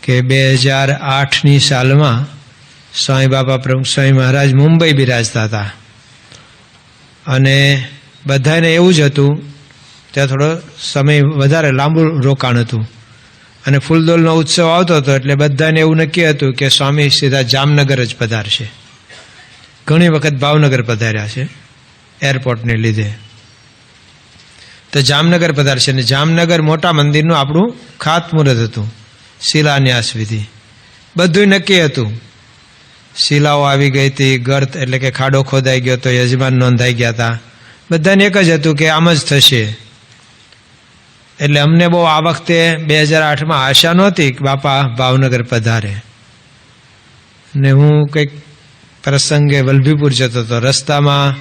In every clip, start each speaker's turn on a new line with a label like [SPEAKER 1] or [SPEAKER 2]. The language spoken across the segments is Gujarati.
[SPEAKER 1] કે 2008ની સાલમાં સ્વામી બાપા પ્રમુખ સ્વામી મહારાજ મુંબઈ બિરાજતા હતા અને બધાને એવું જ હતું, ત્યાં થોડો સમય વધારે લાંબુ રોકાણ હતું અને ફૂલદોલનો ઉત્સવ આવતો હતો એટલે બધાને એવું નક્કી હતું કે સ્વામી સીધા જામનગર જ પધારશે. ઘણી વખત ભાવનગર પધાર્યા છે એરપોર્ટને લીધે, તો જામનગર પધારશે. અને જામનગર મોટા મંદિરનું આપણું ખાતમુહૂર્ત હતું, શિલાન્યાસ વિધિ, બધું નક્કી હતું. શિલાઓ આવી ગઈ હતી, ગર્ત એટલે કે ખાડો ખોદાઈ ગયો તો યજમાન નોંધાઈ ગયા હતા. બધાને એક જ હતું કે આમ જ થશે. એટલે અમને બહુ આ વખતે 2008માં આશા નહોતી કે બાપા ભાવનગર પધારે. ને હું કંઈક પ્રસંગે વલભીપુર જતો હતો, રસ્તામાં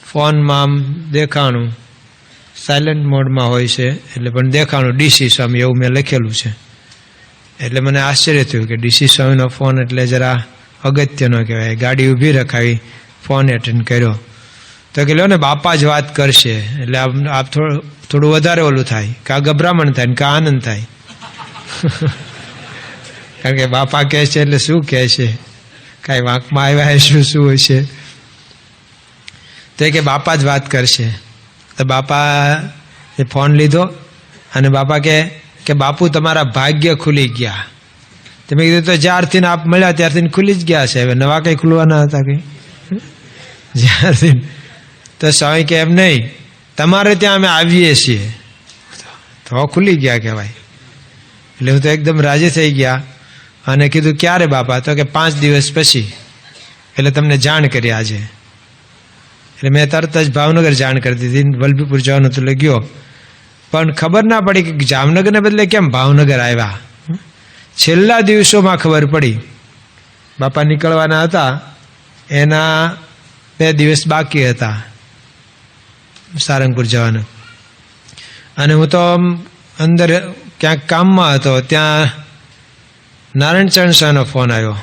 [SPEAKER 1] ફોનમાં આમ દેખાણું, સાયલન્ટ મોડમાં હોય છે એટલે પણ દેખાણું ડીસી સ્વામી એવું મેં લખેલું છે. એટલે મને આશ્ચર્ય થયું કે ડીસી સ્વામીનો ફોન એટલે જરા અગત્યનો કહેવાય. ગાડી ઊભી રખાવી, ફોન એટેન્ડ કર્યો તો કે લો ને બાપા જ વાત કરશે. એટલે આપ થોડું વધારે ઓલું થાય, કાં ગભરામણ થાય ને કાં આનંદ થાય. કારણ કે બાપા કહે છે એટલે શું કહે છે, કાંઈ વાંકમાં આવ્યા શું શું હોય છે. તો કે બાપા જ વાત કરશે. તો બાપા એ ફોન લીધો અને બાપા કે બાપુ તમારા ભાગ્ય ખુલી ગયા. તમે કીધું તો જ્યારથી આપ મળ્યા ત્યારથી ખુલી જ ગયા છે, હવે નવા કંઈ ખુલવાના હતા કંઈ જ્યારથી. તો સ્વામી કે એમ નહીં, તમારે ત્યાં અમે આવીએ છીએ તો ખુલી ગયા કહેવાય. એટલે હું તો એકદમ રાજી થઈ ગયા અને કીધું ક્યારે બાપા? તો કે 5 દિવસ પછી, એટલે તમને જાણ કરી આજે. એટલે મેં તરત જ ભાવનગર જાણ કરી દીધી, વલભીપુર જવાનું તો ગયો. પણ ખબર ના પડી કે જામનગરને બદલે કેમ ભાવનગર આવ્યા. છેલ્લા દિવસોમાં ખબર પડી. બાપા નીકળવાના હતા, એના 2 દિવસ બાકી હતા સારંગપુર જવાનું. અને હું તો અંદર ક્યાંક કામમાં હતો, ત્યાં નારાયણ ચરણ શાહનો ફોન આવ્યો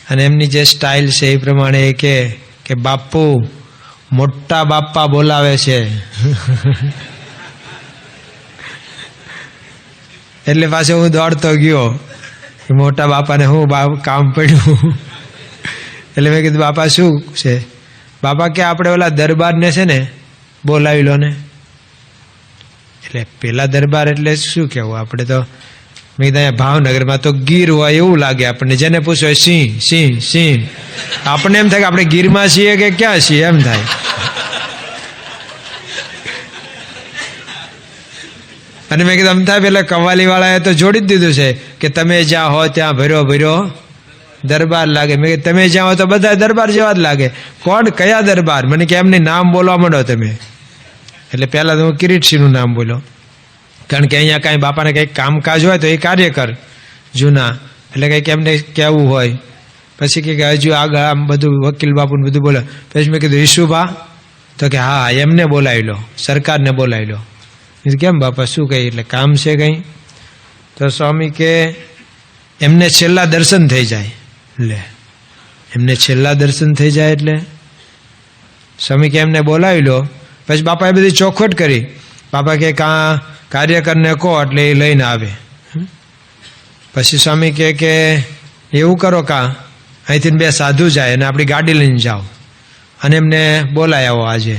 [SPEAKER 1] અને એમની જે સ્ટાઇલ છે એ પ્રમાણે એ કે બાપુ મોટા બાપા બોલાવે છે. એટલે પાછો હું દોડતો ગયો કે મોટા બાપાને હું કામ પડ્યું. એટલે મેં કીધું બાપા શું છે? બાપા કે આપણે ઓલા દરબારને છે ને બોલાવી લો ને. એટલે પેલા દરબાર એટલે શું કહેવું આપણે તો, મેં કીધું અહીંયા ભાવનગરમાં તો ગીર હોય એવું લાગે આપણને, જેને પૂછો સિંહ સિંહ સિંહ. આપણને એમ થાય કે આપણે ગીરમાં છીએ કે ક્યાં છીએ એમ થાય. અને મેં કીધું અમથા પેલા કવાલીવાળાએ તો જોડી જ દીધું છે કે તમે જ્યાં હો ત્યાં ભર્યો ભર્યો દરબાર લાગે. મેં કીધું તમે જ્યાં હો તો બધા દરબાર જેવા જ લાગે. કોણ? કયા દરબાર? મને કે એમની નામ બોલવા માંડો તમે. એટલે પહેલાં તો હું કિરીટસિંહનું નામ બોલ્યો, કારણ કે અહીંયા કાંઈ બાપાને કંઈક કામકાજ હોય તો એ કાર્યકર જૂના, એટલે કંઈક એમને કહેવું હોય. પછી કે હજુ આગળ આમ બધું વકીલ બાપુને બધું બોલે. પછી મેં કીધું ઈશુભા? તો કે હા એમને બોલાવી લો, સરકારને બોલાવી લો. કેમ બાપા શું કહી? એટલે કામ છે કંઈ? તો સ્વામી કે એમને છેલ્લા દર્શન થઈ જાય. લે એમને છેલ્લા દર્શન થઈ જાય એટલે સ્વામી કે એમને બોલાવી લો. પછી બાપાએ બધી ચોખવટ કરી. બાપા કે કાં કાર્યકરને કહો એટલે એ લઈને આવે. પછી સ્વામી કે એવું કરો કાં અહીંથી 2 સાધુ જાય અને આપણી ગાડી લઈને જાઓ અને એમને બોલાય આવો આજે.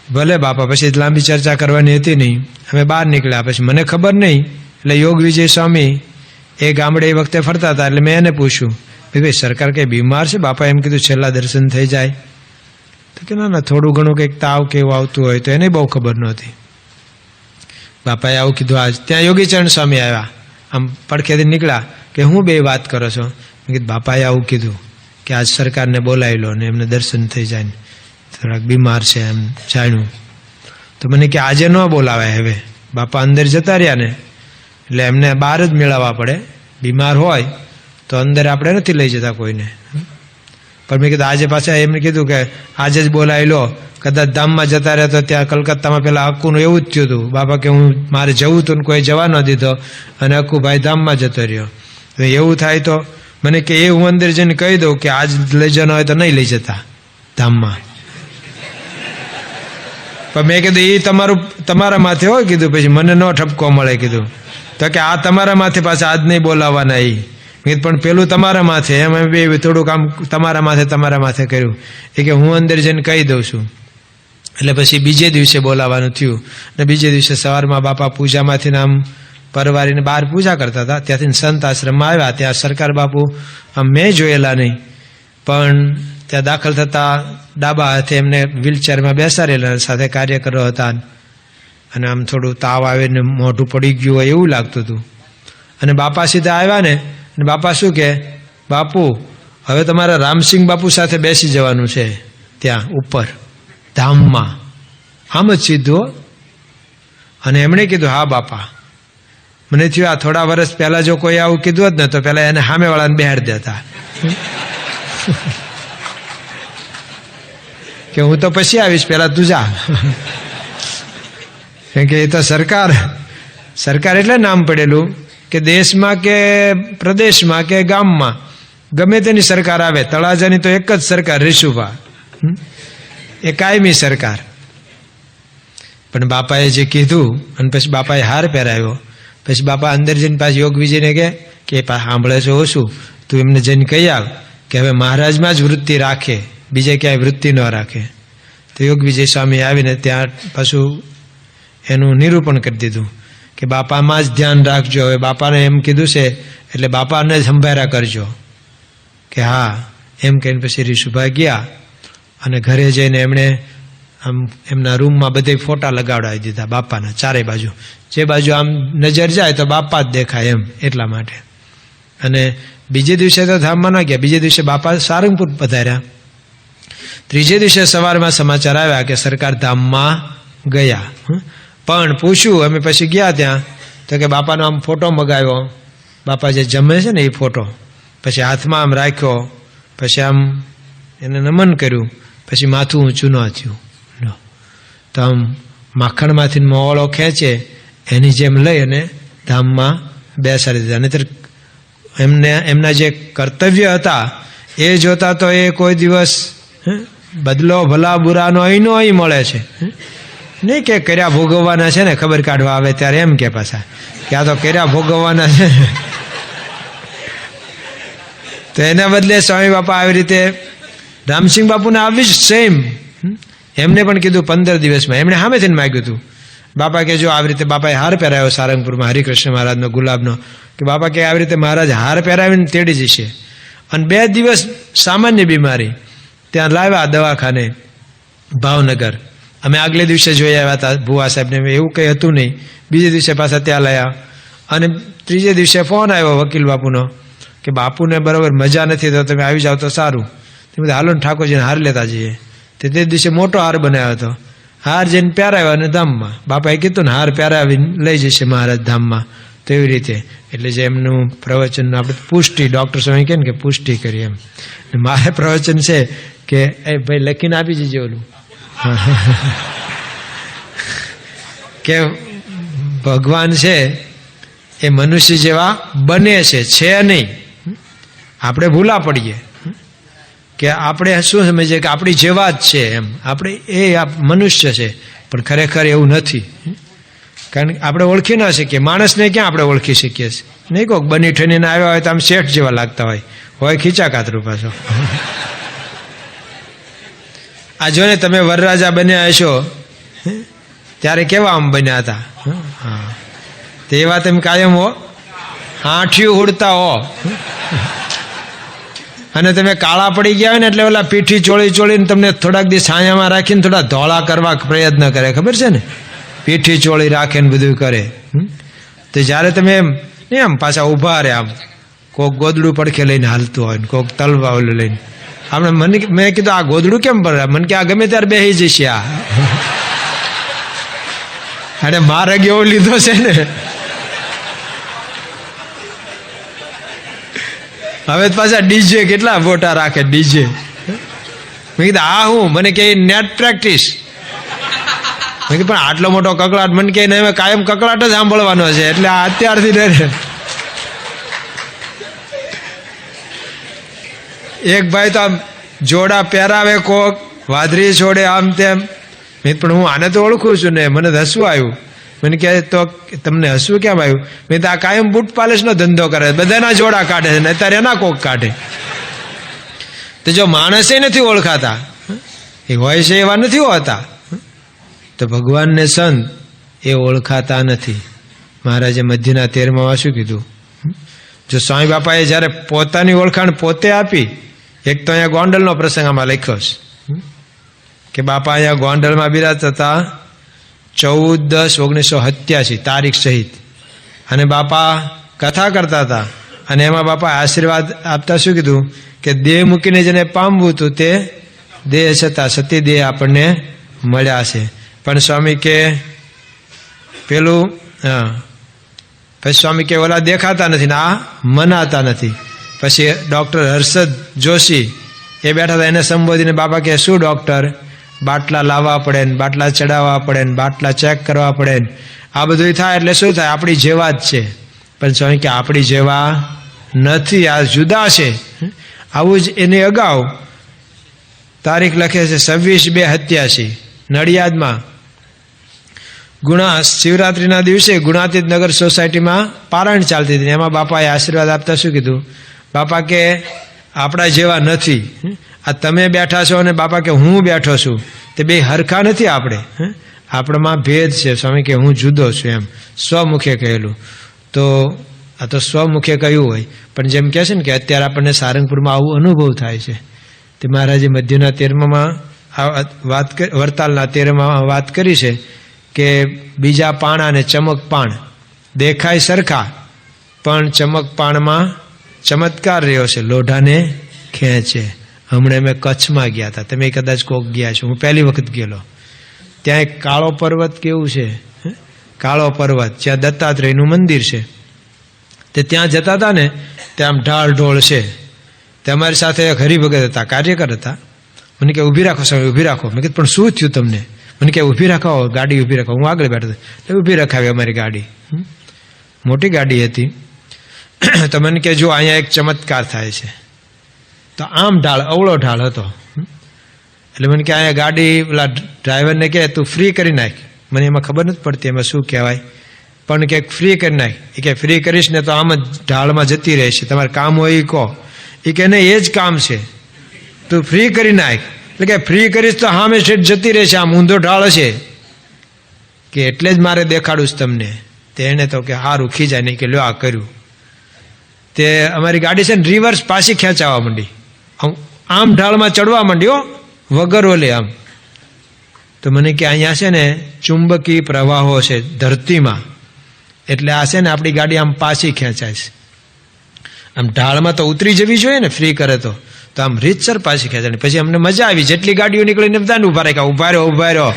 [SPEAKER 1] ભલે બાપા. પછી લાંબી ચર્ચા કરવાની હતી નહીં, અમે બહાર નીકળ્યા. પછી મને ખબર નહીં, એટલે યોગ વિજય સ્વામી એ ગામડે એ વખતે ફરતા હતા, એટલે મેં એને પૂછ્યું ભાઈ સરકાર કંઈ બીમાર છે? બાપા એમ કીધું છેલ્લા દર્શન થઈ જાય. તો કે ના થોડું ઘણું કંઈક તાવ કે એવું આવતું હોય તો એને બહુ ખબર નહોતી. બાપાએ આવું કીધું. આજ ત્યાં યોગીચરણ સ્વામી આવ્યા, આમ પડખેથી નીકળ્યા કે હું 2 વાત કરો છો? મેં કીધું બાપાએ આવું કીધું કે આજ સરકારને બોલાવી લો ને એમને દર્શન થઈ જાય ને થોડાક બીમાર છે એમ જાણ્યું. તો મને કે આજે ન બોલાવાય, હવે બાપા અંદર જતા રહ્યા ને એટલે એમને બહાર જ મેળવવા પડે. બીમાર હોય તો અંદર આપણે નથી લઈ જતા કોઈને. પણ મેં કીધું આજે પાછા એમને કીધું કે આજે જ બોલાવી લો. કદાચ ધામમાં જતા રહ્યા તો ત્યાં કલકત્તામાં પેલા અક્કુનું એવું જ થયું હતું. બાપા કે હું મારે જવું હતું ને કોઈ જવા ન દીધો અને અક્કુભાઈ ધામમાં જતો રહ્યો. તો એવું થાય તો મને કે એ હું અંદર જઈને કહી દઉં કે આજ લઈ જવાનો હોય તો નહીં લઈ જતા ધામમાં. પણ મેં કીધું એ તમારા માથે હોય કીધું, પછી મને ન ઠપકો મળે કીધું. તો કે આ તમારા માથે પાછા આજ નહીં બોલાવવાના એ પણ પેલું તમારા માથે, એમ બે થોડું કામ તમારા માથે કર્યું. એ કે હું અંદર જઈને કહી દઉં છું. એટલે પછી બીજે દિવસે બોલાવવાનું થયું. અને બીજે દિવસે સવારમાં બાપા પૂજામાંથી આમ પરવારીને બહાર પૂજા કરતા હતા. ત્યાંથી સંત આશ્રમમાં આવ્યા. ત્યાં સરકાર બાપુ મેં જોયેલા નહીં, પણ ત્યાં દાખલ થતા ડાબા હાથે એમને વ્હીલચેરમાં બેસાડેલા, સાથે કાર્યકરો હતા. અને આમ થોડું તાવ આવીને મોઢું પડી ગયું હોય એવું લાગતું હતું. અને બાપા સીધા આવ્યા ને, અને બાપા શું કે, બાપુ હવે તમારે રામસિંહ બાપુ સાથે બેસી જવાનું છે ત્યાં ઉપર ધામમાં. આમ જ સીધું. અને એમણે કીધું હા બાપા. મને થયું આ થોડા વર્ષ પહેલા જો કોઈ આવું કીધું હોત ને તો પેલા એને સામેવાળાને બેહાડ દેતા કે હું તો પછી આવીશ, પેલા તું જા. કે એ તો સરકાર એટલે નામ પડેલું કે દેશમાં કે પ્રદેશમાં કે ગામમાં ગમે તેની સરકાર આવે, તળાજાની તો એક જ સરકાર રીશુભા, એ કાયમી સરકાર. પણ બાપાએ જે કીધું અને પછી બાપાએ હાર પહેરાવ્યો. પછી બાપા અંદર જઈને પાછું યોગ વિજયને કે સાંભળે છે ઓછું, તું એમને જઈને કહી આવ કે હવે મહારાજમાં જ વૃત્તિ રાખે, બીજે ક્યાંય વૃત્તિ ન રાખે. તો યોગ વિજય સ્વામી આવીને ત્યાં પાછું એનું નિરૂપણ કરી દીધું કે બાપામાં જ ધ્યાન રાખજો. હવે બાપાને એમ કીધું છે એટલે બાપાને જ સંભાળ્યા કરજો. કે હા એમ કહીને પછી રીશુભાઈ ગયા. અને ઘરે જઈને એમણે આમ એમના રૂમમાં બધે ફોટા લગાવડાવી દીધા બાપાના ચારે બાજુ. જે બાજુ આમ નજર જાય તો બાપા જ દેખાય એમ, એટલા માટે. અને બીજે દિવસે તો ધામમાં ન ગયા. બીજે દિવસે બાપા સારંગપુર પધાર્યા. ત્રીજે દિવસે સવારમાં સમાચાર આવ્યા કે સરકાર ધામમાં ગયા. પણ પૂછ્યું અમે પછી ગયા ત્યાં તો કે બાપાનો આમ ફોટો મગાવ્યો. બાપા જે જમે છે ને એ ફોટો પછી હાથમાં આમ રાખ્યો, પછી આમ એને નમન કર્યું, પછી માથું ઊંચું ન થયું. તો આમ માખણમાંથી મોવળો ખેંચે એની જેમ લઈ અને ધામમાં બેસાડી દીધા. નહીતર એમના જે કર્તવ્ય હતા એ જોતા તો એ કોઈ દિવસ બદલો ભલા બુરાનો અહીંનો અહીં મળે છે. નહીં કે કર્યા ભોગવવાના છે ને, ખબર કાઢવા આવે ત્યારે એમ કે પાછા કે આ તો કર્યા ભોગવવાના છે. તો એના બદલે સ્વામી બાપા આવી રીતે રામસિંહ બાપુને આવી જ સેમ એમને પણ કીધું 15 દિવસમાં. એમણે સામેથી માગ્યું હતું. બાપા કે જો આવી રીતે બાપાએ હાર પહેરાવ્યો સારંગપુરમાં હરિકૃષ્ણ મહારાજનો ગુલાબનો, કે બાપા કે આવી રીતે મહારાજ હાર પહેરાવીને તેડી જશે. અને 2 દિવસ સામાન્ય બીમારી ત્યાં લાવ્યા દવાખાને ભાવનગર. અમે આગલે દિવસે જોઈ આવ્યા હતા ભુવા સાહેબને, એવું કંઈ હતું નહીં. બીજે દિવસે પાછા ત્યાં લાવ્યા. અને ત્રીજે દિવસે ફોન આવ્યો વકીલ બાપુનો કે બાપુને બરાબર મજા નથી તો તમે આવી જાઓ તો સારું. તે બધા હાલો ને ઠાકોરજીને હાર લેતા જઈએ. તે દિવસે મોટો હાર બનાવ્યો હતો. હાર જઈને પહેરાવ્યો અને ધામમાં બાપાએ કીધું ને હાર પહેરાવીને લઈ જશે મહારાજ ધામમાં. તો એવી રીતે એટલે જે એમનું પ્રવચન આપણે પુષ્ટિ, ડૉક્ટર સ્વામી કહે ને કે પુષ્ટિ કરી એમ. મારે પ્રવચન છે કે એ ભાઈ લખીને આપી જજો ઓલું કે ભગવાન છે એ મનુષ્ય જેવા બને છે નહીં. આપણે ભૂલા પડીએ કે આપણે શું સમજીએ કે આપણી જેવા જ છે એમ, આપણે એ મનુષ્ય છે, પણ ખરેખર એવું નથી. કારણ કે આપણે ઓળખી ના શકીએ માણસને. ક્યાં આપણે ઓળખી શકીએ છીએ? નહીં કોક બની ઠણીને આવ્યા હોય તો આમ શેઠ જેવા લાગતા હોય ખીચા કાતરું પાછો. આ જો ને તમે વરરાજા બન્યા હશો ત્યારે કેવા આમ બન્યા હતા. હા તે એવા તમે કાયમ હો, આંઠિયું ઉડતા હો. અને તમે કાળા પડી ગયા હોય ને એટલે ઓલા પીઠી ચોળીને તમને થોડાક દિવસ છાયામાં રાખીને થોડા ધોળા કરવા પ્રયત્ન કરે, ખબર છે ને? પીઠી ચોળી રાખે ને બધું કરે. તો જ્યારે તમે એમ નહીં આમ પાછા ઊભા રહે, આમ કોક ગોદડું પડખે લઈને હાલતું હોય ને કોક તલવા ઓલું લઈને. આપણે મેં કીધું આ ગોદડું કેમ પડે? મને કે આ ગમે ત્યારે બેસી જશે આ. અને માર્ગ એવો લીધો છે ને, હવે પાછા ડીજે કેટલા ફોટા રાખે ડીજે. મેં કીધું આ હું? મને કે નેટ પ્રેક્ટિસ. મેં કીધું પણ આટલો મોટો કકળાટ? મને કે હવે કાયમ કકળાટ જ સાંભળવાનો છે એટલે આ અત્યારથી રહે. એક ભાઈ તો આમ જોડા પહેરાવે, કોક વાદરી છોડે આમ તેમ. પણ હું આને તો ઓળખું છું ને, મને હસવું આવ્યું. મને કહે તો તમને હસવું કેમ આવ્યું? મેં તો આ કાયમ બૂટ પાલિશનો ધંધો કરે, બધાના જોડા કાઢે છે ને અત્યારે એના કોક કાઢે. તો જો માણસે નથી ઓળખાતા, એ હોય છે એવા નથી હોતા, તો ભગવાનને સંત એ ઓળખાતા નથી. મહારાજે મધ્યના 13માં શું કીધું? જો સ્વામી બાપાએ જ્યારે પોતાની ઓળખાણ પોતે આપી, એક તો અહીંયા ગોંડલનો પ્રસંગ આમાં લખ્યો છે કે બાપા અહીંયા ગોંડલમાં બિરાજતા હતા 14/10/1987 તારીખ સહિત, અને બાપા કથા કરતા હતા, અને એમાં બાપા આશીર્વાદ આપતા શું કીધું કે દેહ મૂકીને જેને પામવું હતું તે દેહ છતાં સતી દેહ આપણને મળ્યા છે. પણ સ્વામી કે પેલું પછી સ્વામી કે ઓલા દેખાતા નથી ને આ મનાતા નથી. પછી ડૉક્ટર હર્ષદ જોશી એ બેઠા હતા, એને સંબોધીને બાપા કે શું ડૉક્ટર, બાટલા લાવવા પડે ને બાટલા ચડાવવા પડે ને બાટલા ચેક કરવા પડે ને આ બધું થાય એટલે શું થાય? આપણી જેવા જ છે. પણ સ્વામી કે આપણી જેવા નથી, આ જુદા છે. આવું જ એની અગાઉ તારીખ લખે છે 26/2/87 નડિયાદમાં શિવરાત્રિના દિવસે ગુણાતીત નગર સોસાયટીમાં પારાયણ ચાલતી હતી. એમાં બાપાએ આશીર્વાદ આપતા શું કીધું? બાપા કે આપણા જેવા નથી, આ તમે બેઠા છો અને બાપા કે હું બેઠો છું, તે બે હરખા નથી આપણે, આપણામાં ભેદ છે. સ્વામી કે હું જુદો છું, એમ સ્વમુખે કહેલું. તો આ તો સ્વમુખે કહ્યું હોય, પણ જેમ કહે છે ને કે અત્યારે આપણને સારંગપુરમાં આવું અનુભવ થાય છે. તે મહારાજે મધ્યના 13માં વાત વરતાલના 13માં વાત કરી છે કે બીજા પાણ અને ચમક પાણ દેખાય સરખા, પણ ચમક પાણમાં ચમત્કાર રહ્યો છે, લોઢાને ખેંચે. હમણાં મેં કચ્છમાં ગયા હતા, તમે કદાચ કોક ગયા છો, હું પહેલી વખત ગયેલો. ત્યાં એક કાળો પર્વત કેવું છે, કાળો પર્વત જ્યાં દત્તાત્રેયનું મંદિર છે. તે ત્યાં જતા હતા ને, ત્યાં આમ ઢાળ ઢોળ છે. તે અમારી સાથે એક હરિભગત હતા, કાર્યકર હતા. મને કે ઊભી રાખો સ્વામી, ઊભી રાખો. મેં કીધું પણ શું થયું તમને? મને કે ઊભી રખાવો, ગાડી ઊભી રખાવો. હું આગળ બેઠો એટલે ઊભી રખાવી અમારી ગાડી, મોટી ગાડી હતી. તો મને કે જો અહીંયા એક ચમત્કાર થાય છે. તો આમ ઢાળ, અવળો ઢાળ હતો. એટલે મને કે અહીંયા ગાડી પેલા ડ્રાઈવરને કહે તું ફ્રી કરી નાખ. મને એમાં ખબર નથી પડતી એમાં શું કહેવાય, પણ કે ફ્રી કરી નાખ. એ કે ફ્રી કરીશ ને તો આમ જ ઢાળમાં જતી રહેશે, તમારે કામ હોય એ કહો. એ કે નહીં, એ જ કામ છે, તું ફ્રી કરી નાખ. એટલે કે ફ્રી કરીશ તો સામે સીટ જતી રહેશે, આમ ઊંધો ઢાળ છે કે એટલે જ મારે દેખાડું છે તમને. તે એને તો કે હારું ખીજાય નહીં કે લ્યો આ કર્યું. તે અમારી ગાડી છે ને રિવર્સ પાછી ખેંચાવા માંડી, આમ ઢાળમાં ચડવા માંડ્યો વગર ઓલે આમ. તો મને કે અહીંયા છે ને ચુંબકીય પ્રવાહો છે ધરતીમાં, એટલે આ છે ને આપણી ગાડી આમ પાછી ખેંચાય છે. આમ ઢાળમાં તો ઉતરી જવી જોઈએ ને ફ્રી કરે તો આમ રીતસર પાછી ખેંચાય. પછી અમને મજા આવી, જેટલી ગાડીઓ નીકળીને બધાને ઉભા રાખ્યા, ઉભા રહ્યો ઉભા રહ્યો.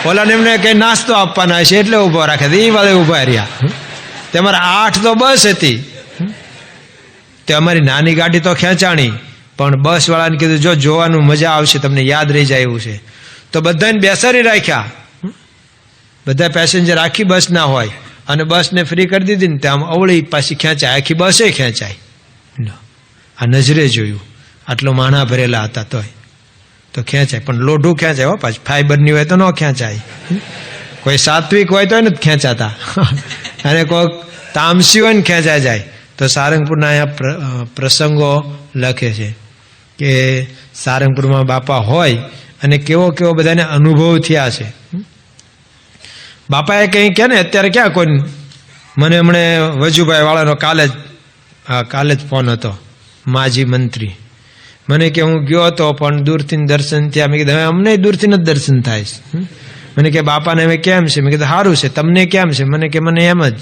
[SPEAKER 1] ઓલાને એમને કઈ નાસ્તો આપવાના છે એટલે ઉભા રાખે, એ વાળે ઉભા રહ્યા. તમારે 8 તો બસ હતી, તે અમારી નાની ગાડી તો ખેંચાણી, પણ બસ વાળાને કીધું જો જોવાનું મજા આવશે, તમને યાદ રહી જાય એવું છે. તો બધાને બેસાડી રાખ્યા, બધા પેસેન્જર આખી બસ ના હોય, અને બસને ફ્રી કરી દીધી ને આમ અવળી પાછી ખેંચાય, આખી બસે ખેંચાય. આ નજરે જોયું, આટલો માણા ભરેલા હતા તોય તો ખેંચાય, પણ લોઢું ખેંચાય હો, પાછું ફાઈબરની હોય તો ન ખેંચાય. કોઈ સાત્વિક હોય તો નથી ખેંચાતા, અને કોઈ તામસી હોય ને ખેંચાઈ જાય. તો સારંગપુરના અહીંયા પ્રસંગો લખે છે કે સારંગપુરમાં બાપા હોય અને કેવો કેવો બધાને અનુભવ થયા છે. બાપાએ કંઈ કહે ને અત્યારે ક્યાં કોઈ, મને હમણે વજુભાઈ વાળાનો કાલે જ ફોન હતો, માજી મંત્રી. મને કે હું ગયો હતો પણ દૂરથી દર્શન થયા. મેં કીધું હવે અમને દૂરથી જ દર્શન થાય છે. મને કે બાપાને હવે કેમ છે? મેં કીધું સારું છે. તમને કેમ છે? મને કે મને એમ જ.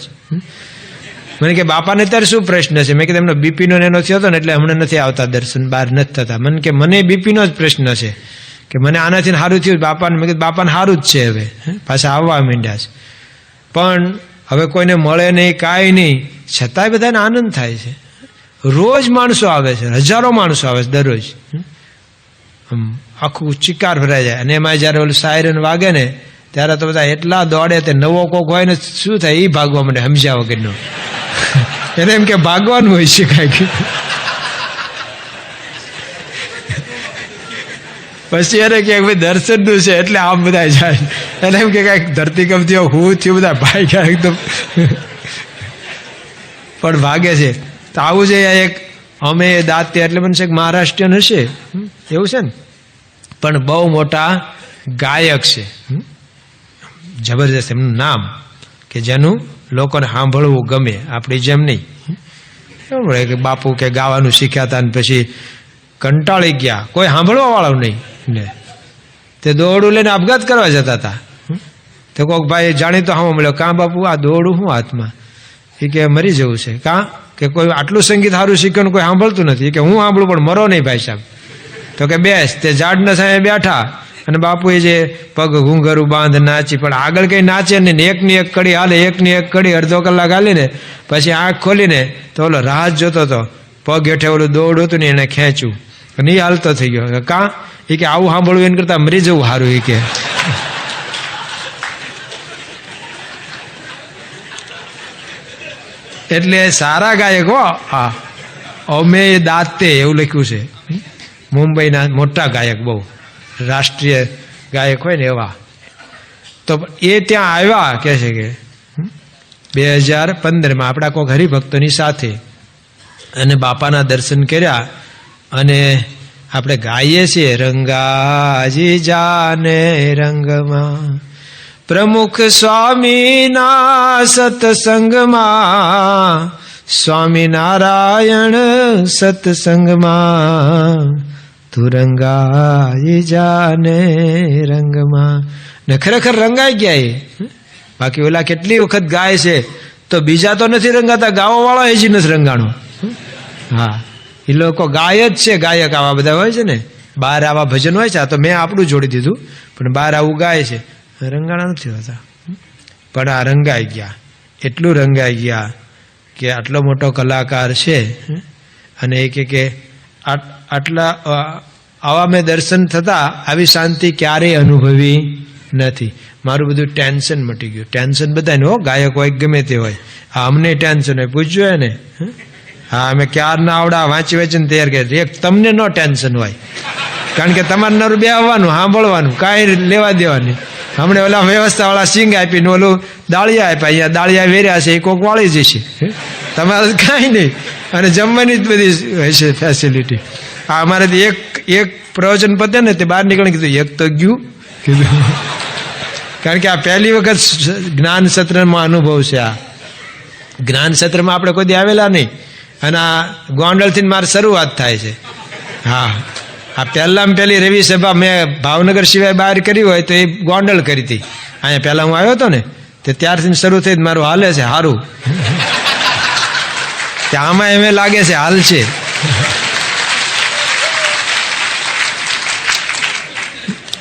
[SPEAKER 1] મને કે બાપાને ત્યારે શું પ્રશ્ન છે? મેં કીધું એમનો બીપીનો એનો થયો હતો ને એટલે હમણાં નથી આવતા દર્શન, બહાર નથી થતા. મને કે મને બીપીનો જ પ્રશ્ન છે કે મને આનાથી સારું થયું બાપાને. મેં કીધું બાપાને સારું જ છે, હવે પાછા આવવા માંડ્યા છે. પણ હવે કોઈને મળે નહીં, કાંઈ નહીં, છતાંય બધાને આનંદ થાય છે. રોજ માણસો આવે છે, હજારો માણસો આવે છે દરરોજ. આખું ચિકાર ભરાઈ જાય. અને એમાં જયારે ઓલું સાયરન વાગે ને ત્યારે તો બધા એટલા દોડે, તે નવો કોક હોય ને શું થાય એ ભાગવા માંડે સમજ્યા વગરનો. એને એમ કે ભાગવાનું હોય છે કાંઈક. પછી એને કે ભાઈ દર્શનનું છે એટલે આમ બધા જાય. એને એમ કે કઈક ધરતીકંપ થયો, હું થયું, બધા ભાઈ ગયા એકદમ, પણ ભાગે છે. તો આવું છે એક અમે દાંતે, એટલે મને છે કે મહારાષ્ટ્રીયન હશે એવું છે ને, પણ બહુ મોટા ગાયક છે, જબરજસ્ત એમનું નામ, કે જેનું લોકોને સાંભળવું ગમે, આપણી જેમ નહીં. એવું કે બાપુ કે ગાવાનું શીખ્યા હતા ને પછી કંટાળી ગયા, કોઈ સાંભળવા વાળું નહીં ને, તે દોરડું લઈને આપઘાત કરવા જતા હતા. તો કોઈક ભાઈ જાણીતો હામો મળ્યો, કાં બાપુ આ દોરડું શું હાથમાં? એ કે મરી જવું છે. કાં કે કોઈ આટલું સંગીત સારું શીખ્યું કોઈ સાંભળતું નથી, કે હું સાંભળું પણ મરો નહીં ભાઈ સાહેબ. તો કે બેસ. તે ઝાડના સામે બેઠા અને બાપુએ જે પગ ઘૂંઘરું બાંધ નાચી, પણ આગળ કઈ નાચે ને, એકની એક કડી હાલે, એકની એક કડી અડધો કલાક હાલીને પછી આંખ ખોલીને તો ઓલો રાહ જોતો હતો, પગ હેઠે ઓલું દોડ હતું ને એને ખેંચ્યું, નહીં હાલતો થઈ ગયો. કાં એ કે આવું સાંભળવું એને કરતા મરી જવું સારું. એ કે એટલે સારા ગાયક હો. હા, અમે દાંતે એવું લખ્યું છે, મુંબઈના મોટા ગાયક, બહુ રાષ્ટ્રીય ગાયક હોય ને એવા. તો એ ત્યાં આવ્યા, કે છે કે 2015 આપણા કોઈક હરિભક્તોની સાથે, અને બાપાના દર્શન કર્યા. અને આપણે ગાઈએ છીએ, રંગાજી જાને રંગમાં પ્રમુખ સ્વામીના સત્સંગમાં, સ્વામિનારાયણ સત્સંગમાં, તું રંગાઈ જાને રંગમાં. ને ખરેખર રંગાઈ ગયા એ. બાકી ઓલા કેટલી વખત ગાય છે, તો બીજા તો નથી રંગાતા, ગાવા વાળા હજી નથી રંગાણો. હા, એ લોકો ગાય જ છે, ગાયક આવા બધા હોય છે ને, બહાર આવા ભજન હોય છે. આ તો મેં આપણું જોડી દીધું, પણ બહાર આવું ગાય છે, રંગાણા નથી હોતા. પણ આ રંગાઈ ગયા, એટલું રંગાઈ ગયા કે આટલો મોટો કલાકાર છે. અને એ કે આટલા આવા મેં દર્શન થતા આવી શાંતિ ક્યારેય અનુભવી નથી. મારું બધું ટેન્શન મટી ગયું. ટેન્શન બધાને હો, ગાયક હોય ગમે તે હોય, આ અમને ટેન્શન હોય, પૂછ્યું ને. હા, અમે ક્યારના આવડા વાંચી વાંચીને તૈયાર કરીએ. એક તમને નો ટેન્શન હોય, કારણ કે તમારે નરું બે આવવાનું, સાંભળવાનું, કાંઈ લેવા દેવાની. હમણાં ઓલા વ્યવસ્થા વાળા સિંગ આપીને ઓલું દાળિયા આપ્યા, અહીંયા દાળિયા વેર્યા છે, એ કોક વાળી જશે, તમારે કાંઈ નહીં. અને જમવાની જ બધી હશે ફેસિલિટી. આ અમારે એક પ્રવચન પતે ને તે બહાર નીકળીને કીધું એક તો ગયું કીધું, કારણ કે આ પહેલી વખત જ્ઞાન સત્રમાં અનુભવ છે. આ જ્ઞાન સત્રમાં આપણે કોઈ દી આવેલા નહીં, અને આ ગોંડલથી મારી શરૂઆત થાય છે. હા, આ પહેલામાં પહેલી રવિ સભા મેં ભાવનગર સિવાય બહાર કરી હોય તો એ ગોંડલ કરી હતી. અહીંયા પહેલા હું આવ્યો હતો ને તે ત્યારથી શરૂ થઈ, મારું હાલે છે સારું. આમાં એમ લાગે છે હાલ છે.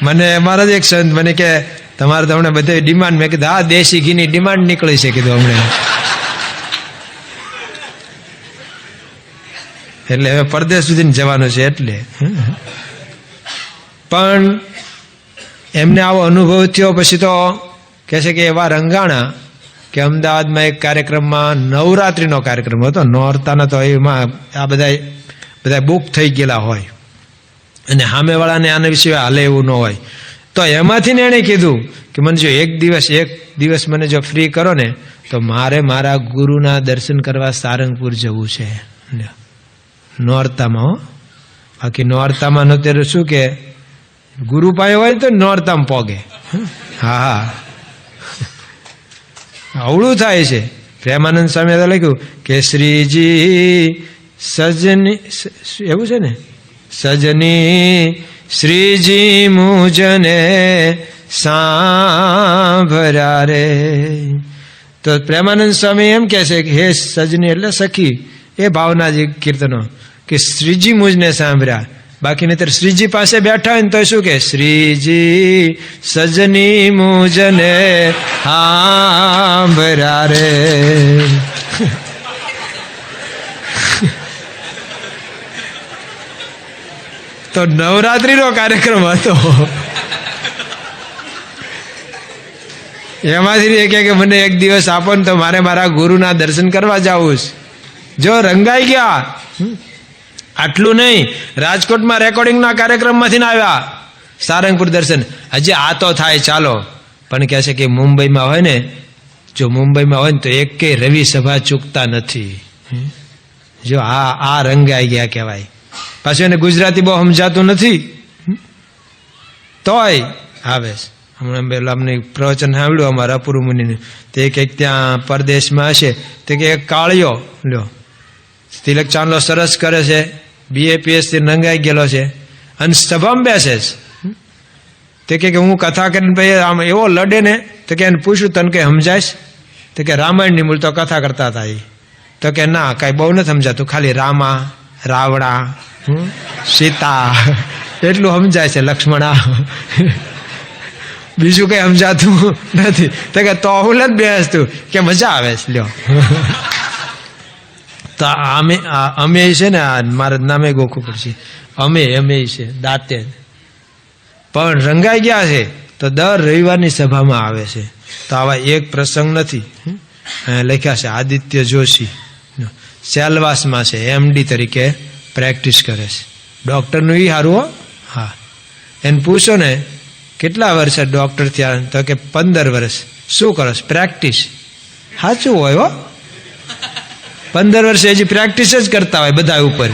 [SPEAKER 1] મને અમારા જ એક સંત મને કે તમારે તો હમણાં બધે ડિમાન્ડ. મેં કીધું હા, દેશી ઘીની ડિમાન્ડ નીકળી છે કીધું હમણાં. એટલે હવે પરદેશ સુધી જવાનું છે. એટલે પણ એમને આવો અનુભવ થયો પછી તો કહે છે કે એવા રંગાણા કે અમદાવાદમાં એક કાર્યક્રમમાં, નવરાત્રિનો કાર્યક્રમ હતો, નોરતાના, તો એમાં આ બધા બુક થઈ ગયેલા હોય અને સામેવાળાને આના વિશે હાલે એવું ન હોય. તો એમાંથી ને એણે કીધું કે મને જો એક દિવસ મને જો ફ્રી કરો ને તો મારે મારા ગુરુના દર્શન કરવા સારંગપુર જવું છે, નોરતામાં. હો, બાકી નોરતામાં અત્યારે શું કે ગુરુ પાસે હોય તો નોરતામાં પોગે. હા, અવળું થાય છે. પ્રેમાનંદ સ્વામી લખ્યું કે શ્રીજી સજની, એવું છે ને, સજની શ્રીજી મુજને સાંભળ્યા રે. તો પ્રેમાનંદ સ્વામી એમ કહે છે કે હે સજની એટલે સખી, એ ભાવના જે કીર્તનો કે શ્રીજી મુજને સાંભળ્યા. બાકી નહીતર શ્રીજી પાસે બેઠા હોય ને તો શું કે શ્રીજી સજની મુજને સાંભળ્યા રે. તો નવરાત્રીનો કાર્યક્રમ હતો, એમાંથી કે મને એક દિવસ આપો ને તો મારે મારા ગુરુના દર્શન કરવા જવું છે. જો રંગાઈ ગયા. આટલું નહીં, રાજકોટમાં રેકોર્ડિંગના કાર્યક્રમમાંથી આવ્યા સારંગપુર દર્શન. હજી આ તો થાય, ચાલો પણ કહે છે કે મુંબઈમાં હોય ને, જો મુંબઈમાં હોય ને તો એકેય રવિ સભા ચૂકતા નથી. જો આ રંગાઈ ગયા કહેવાય. પાછું એને ગુજરાતી બહુ સમજાતું નથી, તોય આવે છે. હમણાં પેલા અમને પ્રવચન સાંભળ્યું અમારા અપૂર્વ મુનિનું, તે કંઈક ત્યાં પરદેશમાં હશે, તે કે એક કાળિયો લ્યો તિલક ચાંદલો સરસ કરે છે, BAPS થી રંગાઈ ગયેલો છે, અને સભામાં બેસે છે. તે કે હું કથા કરીને ભાઈ આમ એવો લડે ને, તો કે એને પૂછ્યું તને કે સમજાય? તો કે રામાયણની મૂળ તો કથા કરતા હતા એ. તો કે ના, કાંઈ બહુ નથી સમજાતું, ખાલી રામા, રાવણા, સીતા એટલું સમજાય છે, લક્ષ્મણા, બીજું કઈ સમજાતું નથી. તો કે તો હું નથી બેસતું, કે મજા આવે છે લ્યો. તો અમે છે ને, મારા નામે ગોખવું પડશે, અમે છે દાંતે, પણ રંગાઈ ગયા છે તો દર રવિવારની સભામાં આવે છે. તો આવા એક પ્રસંગ નથી. લખ્યા છે આદિત્ય જોશી, સેલવાસમાં છે, MD તરીકે પ્રેક્ટિસ કરે છે. ડોક્ટરનું ઈ સારું હો. હા, એને પૂછો ને કેટલા વર્ષે ડોક્ટર થયા, તો કે 15 વર્ષ. શું કરો? પ્રેક્ટિસ. સાચું હોય હો, 15 વર્ષે હજી પ્રેક્ટિસ જ કરતા હોય બધા ઉપર.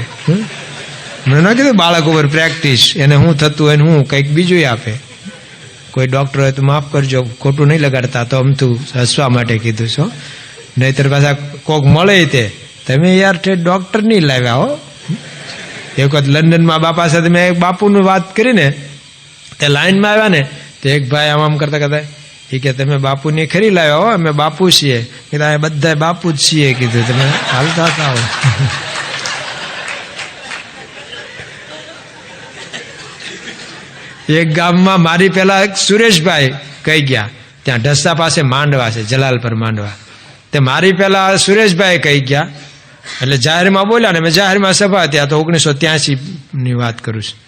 [SPEAKER 1] મેં ના કીધું બાળક ઉપર પ્રેક્ટિસ, એને શું થતું હોય ને હું કંઈક બીજું આપે. કોઈ ડોક્ટર હોય તો માફ કરજો, ખોટું નહીં લગાડતા, તો અમથું હસવા માટે કીધું છો. નહીતર પાછા કોક મળે તે તમે યાર ડોક્ટર નહીં લાવ્યા હો. એક વખત લંડનમાં બાપા સાથે મેં એક બાપુની વાત કરીને, તે લાઈનમાં આવ્યા ને, તો એક ભાઈ આમ કરતા કરતા એ કે તમે બાપુની ખરી લાવ્યા હો, અમે બાપુ છીએ. કીધા બધા બાપુ જ છીએ, કીધું તમે હાલતા હતા. એક ગામમાં મારી પેલા સુરેશભાઈ કહી ગયા, ત્યાં ઢસા પાસે માંડવા છે, જલાલપર માંડવા. તે મારી પેલા સુરેશભાઈ કહી ગયા, એટલે જાહેરમાં બોલ્યા ને, મેં જાહેરમાં સભા ત્યાં તો 1983 વાત કરું છું.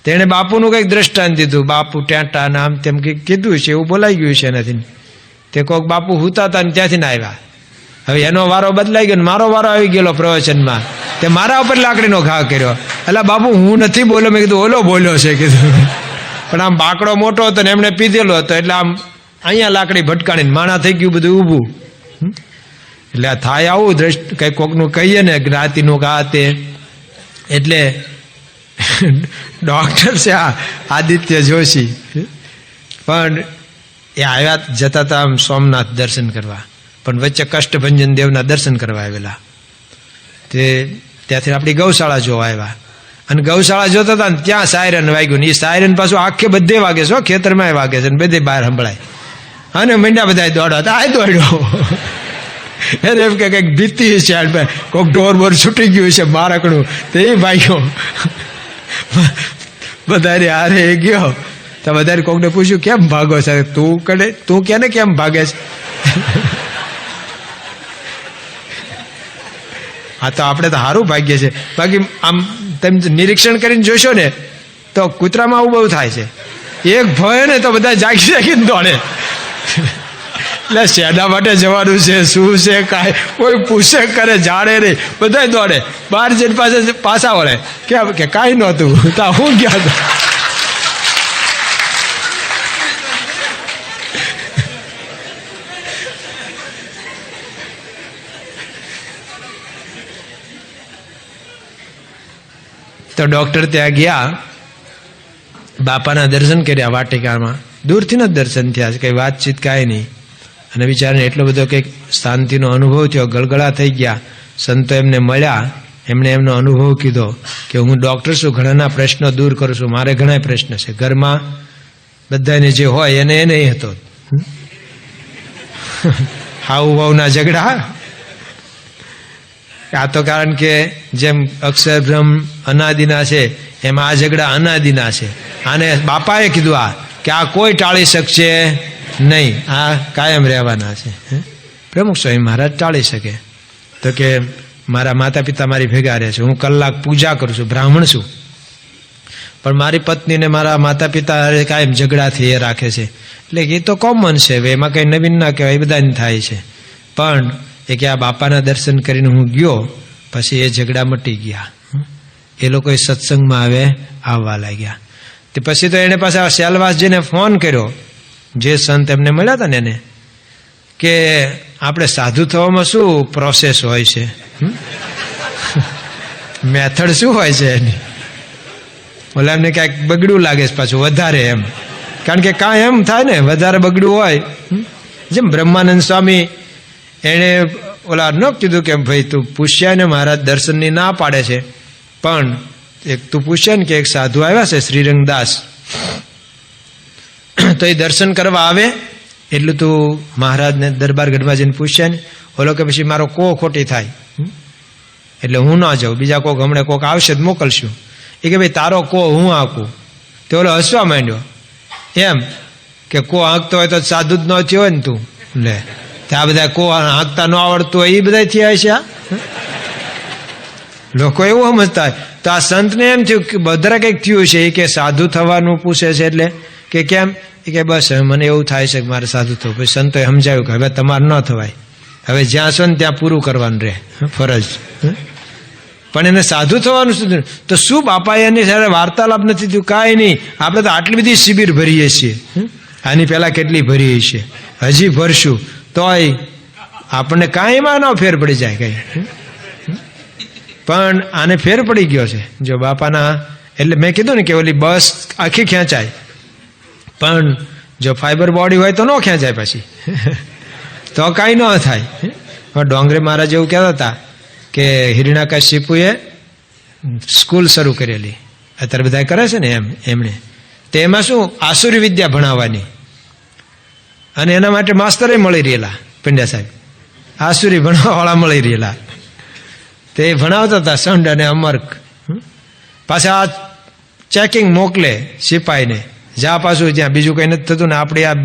[SPEAKER 1] તેણે બાપુનું કંઈક દ્રષ્ટાંત દીધું, બાપુ ટેટા નામ તેમ કંઈક કીધું છે, એવું બોલાઈ ગયું છે નથી. તે કોઈક બાપુ હુતા હતા ને ત્યાંથી ને આવ્યા. હવે એનો વારો બદલાઈ ગયો, મારો વારો આવી ગયેલો પ્રવચનમાં, તે મારા ઉપર લાકડીનો ઘા કર્યો. એટલે બાપુ હું નથી બોલ્યો, મેં કીધું ઓલો બોલ્યો છે કીધું. પણ આમ બાકડો મોટો હતો ને એમણે પીધેલો હતો, એટલે આમ અહીંયા લાકડી ભટકાણીને માણા થઈ ગયું બધું ઊભું. એટલે આ થાય આવું કઈ કોકનું કહીએ ને જ્ઞાતિનું કા તે. એટલે ડોક્ટર છે આ આદિત્ય જોશી, પણ એ આવ્યા જતા હતા આમ સોમનાથ દર્શન કરવા, પણ વચ્ચે કષ્ટભંજન દેવના દર્શન કરવા આવેલા. તે ત્યાંથી આપણી ગૌશાળા જોવા આવ્યા, અને ગૌશાળા જોતા હતા ને ત્યાં સાયરન વાગ્યું ને, એ સાયરન પાછું આખે બધે વાગે છે, ખેતરમાં વાગે છે, બધે બહાર સંભળાય. અને મંડ્યા બધા દોડવા, આ દોડ્યો. એને એમ કે કંઈક ભીતી છે, કોઈક ઢોર બોર છૂટી ગયું છે મારકણું, તે ભાગ્યો. વધારે હારે ગયો તો વધારે કોકને પૂછ્યું કેમ ભાગો છે, તું કેને કેમ ભાગે છે? હા, તો આપણે તો સારું ભાગ્ય છે. બાકી આમ તમે નિરીક્ષણ કરીને જોશો ને તો કૂતરામાં આવું બહુ થાય છે. એક ભય ને તો બધા જાગી જાગીને દોડે. એટલે શેના માટે જવાનું છે, શું છે, કાંઈ કોઈ પૂછે કરે, જાણે નહીં, બધા દોડે. બહાર જઈને પાછા વળે કે કાંઈ નહોતું, તો હું ગયા હતો. તો ડોક્ટર ત્યાં ગયા, બાપાના દર્શન કર્યા વાટિકામાં. દૂરથી જ દર્શન થયા છે, કઈ વાતચીત કાંઈ નહીં. અને બિચારાને એટલો બધો કંઈક શાંતિનો અનુભવ થયો, ગળગળા થઈ ગયા. સંતો એમને મળ્યા, એમણે એમનો અનુભવ કીધો કે હું ડોક્ટર છું, ઘણાના પ્રશ્નો દૂર કરું છું, મારે ઘણા પ્રશ્ન છે ઘરમાં, બધાને જે હોય એને એ નહીં હતો. હાઉ વાઉના ઝઘડા, આ તો કારણ કે જેમ અક્ષર બ્રહ્મ અનાદિના છે, એમ આ ઝઘડા અનાદિના છે. આને બાપાએ કીધું આ કે આ કોઈ ટાળી શકશે નહીં, આ કાયમ રહેવાના છે. પ્રમુખ સ્વામી મહારાજ ટાળી શકે? તો કે મારા માતા પિતા મારી ભેગા રહે છે, હું કલાક પૂજા કરું છું, બ્રાહ્મણ છું, પણ મારી પત્નીને મારા માતા પિતા કાયમ ઝઘડાથી એ રાખે છે. એટલે એ તો કોમન છે, એમાં કંઈ નવીન ના કહેવાય, એ બધાને થાય છે. પણ એ કે આ બાપાના દર્શન કરીને હું ગયો, પછી એ ઝઘડા મટી ગયા. એ લોકો સત્સંગમાં આવવા લાગ્યા. તે પછી તો એને પાછા સેલવાસજીને ફોન કર્યો, જે સંત એમને મળ્યા હતા ને એને કે આપણે સાધુ થવામાં શું પ્રોસેસ હોય છે, મેથડ શું હોય છે એની? ઓલા એમને ક્યાંક બગડ્યું લાગે છે પાછું વધારે એમ, કારણ કે કાંઈ એમ થાય ને વધારે બગડ્યું હોય. જેમ બ્રહ્માનંદ સ્વામી એણે ઓલા ન કીધું કે ભાઈ તું પૂછ્યા ને મહારાજ દર્શનની ના પાડે છે, પણ એક તું પૂછ્યા ને કે એક સાધુ આવ્યા છે શ્રીરંગદાસ, તો એ દર્શન કરવા આવે એટલું તું મહારાજને દરબાર ગઢમાં જઈને પૂછ્યા ને. ઓલો કે પછી મારો કો ખોટી થાય એટલે હું ના જાઉં, બીજા કોક હમણાં કોક આવશે તો મોકલશું. એ કે ભાઈ તારો કો હું આંકું. તે ઓલો હસવા માંડ્યો એમ કે કો આંકતો હોય તો સાધુ જ ન થયો હોય ને તું. લે આ બધા કો આંકતા ન આવડતું હોય એ બધા થયા છે. લોકો એવું સમજતા હોય. તો આ સંતને એમ થયું કે બધા કંઈક થયું છે, એ કે સાધુ થવાનું પૂછે છે એટલે કે કેમ? એ કે બસ મને એવું થાય છે કે મારે સાધુ થવું. પછી સંતોએ સમજાવ્યું કે હવે તમારે ન થવાય, હવે જ્યાં છો ને ત્યાં પૂરું કરવાનું રહે ફરજ. પણ એને સાધુ થવાનું શું? તો શું બાપાએ એની સાથે વાર્તાલાપ નથી થયું? કાંઈ નહીં. આપણે તો આટલી બધી શિબિર ભરીએ છીએ, આની પહેલાં કેટલી ભરીએ છીએ, હજી ભરશું, તોય આપણને કાંઈમાં ન ફેર પડી જાય કંઈ. પણ આને ફેર પડી ગયો છે જો બાપાના. એટલે મેં કીધું ને કે ઓલી બસ આખી ખેંચાય, પણ જો ફાઈબર બોડી હોય તો ન ખેંચાય પછી, તો કાંઈ ન થાય. ડોંગરે મહારાજ એવું કહેતા હતા કે હિરણ્યકશિપુએ સ્કૂલ શરૂ કરેલી, અત્યારે બધા કરે છે ને એમણે. તો એમાં શું આસુરી વિદ્યા ભણાવવાની, અને એના માટે માસ્તરે મળી રહેલા પંડ્યા સાહેબ, આસુરી ભણાવવાવાળા મળી રહેલા. તે ભણાવતા હતા સંડ અને અમર્ક. પાછા આ ચેકિંગ મોકલે સિપાહીને, જ્યાં પાછું જ્યાં બીજું કંઈ નથી થતું ને આપણે આ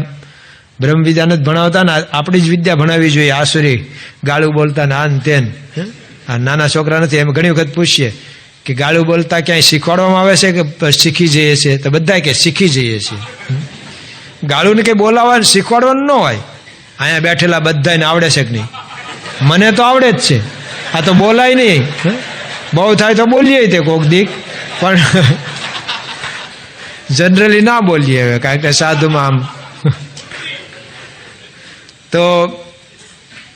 [SPEAKER 1] બ્રહ્મ વિદ્યાને જ ભણાવતા ને આપણી જ વિદ્યા ભણાવવી જોઈએ. આસુરી ગાળું બોલતા ને આન તેન. આ નાના છોકરા નથી, એમ ઘણી વખત પૂછીએ કે ગાળું બોલતા ક્યાંય શીખવાડવામાં આવે છે કે શીખી જઈએ છીએ? તો બધા કે શીખી જઈએ છીએ. ગાળુંને કંઈ બોલાવવાનું શીખવાડવાનું ન હોય. અહીંયા બેઠેલા બધાને આવડે છે કે નહીં? મને તો આવડે જ છે, આ તો બોલાય નહીં. બહુ થાય તો બોલીએ તે કોક દીક, પણ જનરલી ના બોલીએ હવે, કારણ કે સાધુમાં આમ. તો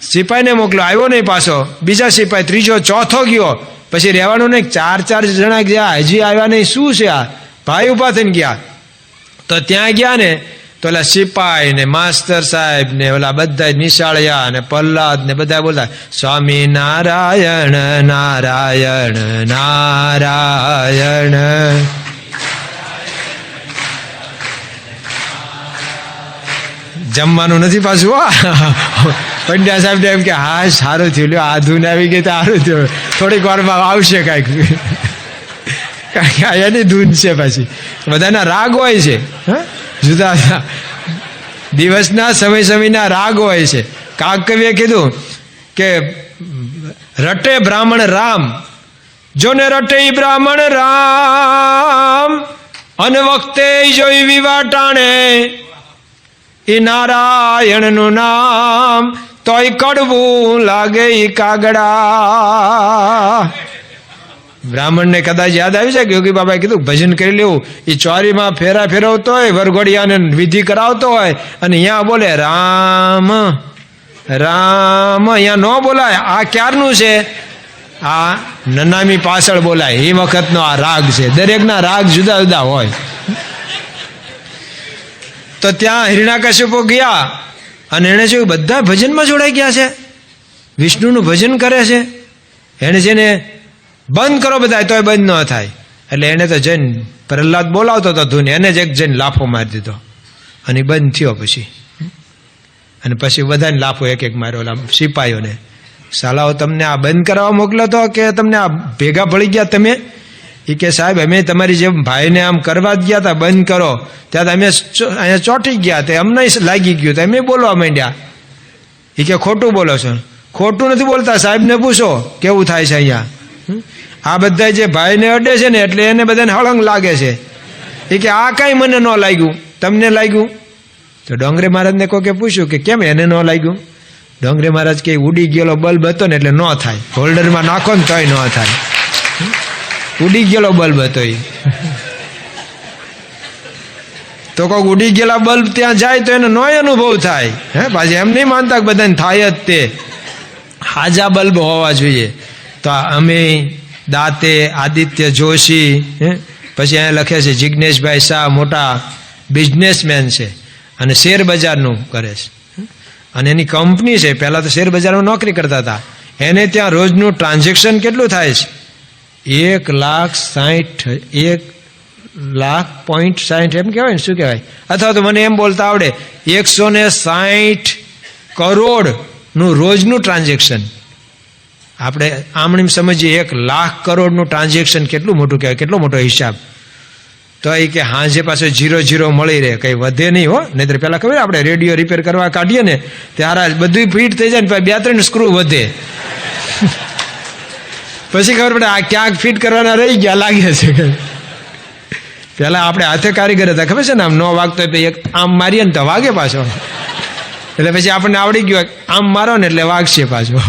[SPEAKER 1] સિપાહીને મોકલો, આવ્યો નહીં પાછો. બીજા સિપાહી, ત્રીજો, ચોથો ગયો. પછી રહેવાનું નહીં, 4 જણા ગયા, હજી આવ્યા નહીં. શું છે આ? ભાઈ ઉભા થઈને ગયા. તો ત્યાં ગયા ને તો ઓલા સિપાહી ને માસ્તર સાહેબ ને ઓલા બધા નિશાળિયા ને પ્રહલાદ ને બધા બોલતા સ્વામી નારાયણ નારાયણ નારાયણ. જમવાનું નથી પાછું. પંડ્યા સાહેબ એમ કે હા સારું થયું, લ્યો આ ધૂન આવી ગઈ તો સારું થયું, થોડીક વારમાં આવશે કાંઈક. એની ધૂન છે પાછી. બધાના રાગ હોય છે, જુદા દિવસના સમયના રાગ હોય છે. કાક કવિએ કીધું કે રટે બ્રાહ્મણ રામ, જોને રટે બ્રાહ્મણ રામ, અન વખતે જોઈ વિવાટાણે એ નારાયણનું નામ, તોય કડવું લાગે કાગડા. બ્રાહ્મણને કદાચ યાદ આવી જાય કે યોગી બાબાએ કીધું ભજન કરી લેવું. એ ચોરીમાં ફેરા ફેરવતો હોય, વરઘોડિયાને વિધિ કરાવતો હોય, અને અહીંયા બોલે રામ રામ, અહીંયા ન બોલાય. આ ક્યારનું છે? આ નનામી પાછળ બોલાય, એ વખતનો આ રાગ છે. દરેકના રાગ જુદા જુદા હોય. તો ત્યાં હિરણ્યકશિપુ ગયા અને એણે જોયું બધા ભજનમાં જોડાઈ ગયા છે, વિષ્ણુનું ભજન કરે છે. એણે જેને બંધ કરો બધા તોય બંધ ન થાય, એટલે એને તો જૈન પ્રહલાદ બોલાવતો હતો ધૂન, એને જ એક જૈન લાફો મારી દીધો અને બંધ થયો. પછી અને પછી બધાને લાફો એક એક માર્યો ઓલા સિપાહીઓને. સાલાઓ તમને આ બંધ કરાવવા મોકલ્યો હતો કે તમને આ ભેગા ભળી ગયા તમે? એ કે સાહેબ અમે તમારી જેમ ભાઈને આમ કરવા જ ગયા હતા, બંધ કરો, ત્યાં અમે અહીંયા ચોંટી ગયા, તે અમને લાગી ગયું, તો અમે બોલવા માંડ્યા. એ કે ખોટું બોલો છો. ખોટું નથી બોલતા, સાહેબને પૂછો કેવું થાય છે અહીંયા. આ બધા જે ભાઈને અડે છે ને એટલે એને બધાને હળંગ લાગે છે. એ કે આ કાંઈ મને ન લાગ્યું, તમને લાગ્યું? તો ડોંગરે મહારાજને કોકે પૂછ્યું કે કેમ એને ન લાગ્યું? ડોંગરે મહારાજ કે ઉડી ગયેલો બલ્બ હતો ને એટલે ન થાય, હોલ્ડરમાં નાખો ને તોય ન થાય. ઉડી ગયેલો બલ્બ હતો એ. તો કોઈક ઉડી ગયેલા બલ્બ ત્યાં જાય તો એનો નોય અનુભવ થાય. હે પાછી એમ નહીં માનતા કે બધાને થાય જ તે. હાજા બલ્બ હોવા જોઈએ. તો અમે દાતે, આદિત્ય જોશી, પછી અહીંયા લખે છે જિજ્ઞેશભાઈ શાહ મોટા બિઝનેસમેન છે અને શેર બજારનું કરે છે અને એની કંપની છે. પહેલાં તો શેર બજારમાં નોકરી કરતા હતા. એને ત્યાં રોજનું ટ્રાન્ઝેક્શન કેટલું થાય છે? 1,60,000.60 એમ કહેવાય ને, શું કહેવાય? અથવા તો મને એમ બોલતા આવડે 160 કરોડનું રોજનું ટ્રાન્ઝેક્શન. આપણે આમણીમ સમજીએ 1,00,000 કરોડનું ટ્રાન્ઝેક્શન કેટલું મોટું કહેવાય, કેટલો મોટો હિસાબ. તો એ કે હાજે પાછો 0 મળી રહે, કંઈ વધે નહીં હો. નહીં પહેલાં ખબર આપણે રેડિયો રિપેર કરવા કાઢીએ ને ત્યારે બધું ફિટ થઈ જાય ને 2-3 સ્ક્રૂ વધે. પછી ખબર પડે આ ક્યાંક ફિટ કરવાના રહી ગયા લાગે છે. પહેલાં આપણે હાથે કારીગર હતા, ખબર છે ને, આમ ન વાગતો હોય આમ મારીએ ને તો વાગે પાછો. એટલે પછી આપણને આવડી ગયું આમ મારો ને એટલે વાગશે પાછો.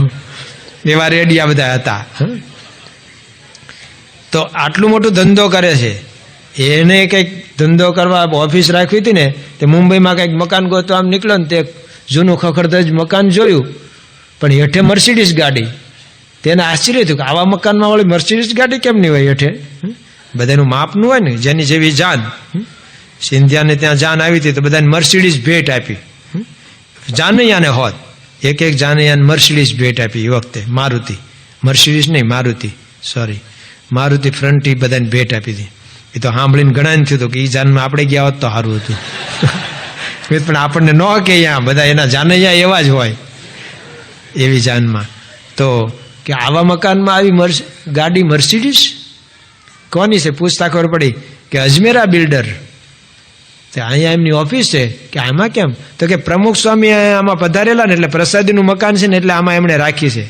[SPEAKER 1] એવા રેડિયા બધા હતા. તો આટલું મોટું ધંધો કરે છે. એને કંઈક ધંધો કરવા ઓફિસ રાખવી હતી ને, તે મુંબઈમાં કંઈક મકાન ગોતવા આમ નીકળ્યો ને, તે જૂનું ખખડધજ મકાન જોયું, પણ હેઠે મર્સિડીઝ ગાડી. તેને આશ્ચર્ય થયું કે આવા મકાનમાં વાળી મર્સિડીઝ ગાડી કેમ નહીં હોય હેઠે? બધાનું માપનું હોય ને, જેની જેવી જાન. સિંધિયાને ત્યાં જાન આવી હતી તો બધાને મર્સિડીઝ ભેટ આપી. જાનૈયાને હોત એક જાનૈયાને મર્સિડીઝ ભેટ આપી. એ વખતે મારુતિ, મર્સિડીઝ નહીં મારુતિ, સોરી, મારુતિ ફ્રન્ટી બધાને ભેટ આપી હતી. એ તો સાંભળીને ઘણા થયું હતું કે એ જાનમાં આપણે ગયા હોત તો સારું હતું. પણ આપણને ન કે અહીંયા બધા એના જાનૈયા એવા જ હોય એવી જાનમાં. તો કે આવા મકાનમાં આવી ગાડી મર્સિડીઝ કોની છે? પૂછતા ખબર પડી કે અજમેરા બિલ્ડર. તે અહીંયા એમની ઓફિસ છે. કે આમાં કેમ? તો કે પ્રમુખ સ્વામી આમાં પધારેલા ને એટલે પ્રસાદીનું મકાન છે ને એટલે આમાં એમણે રાખી છે.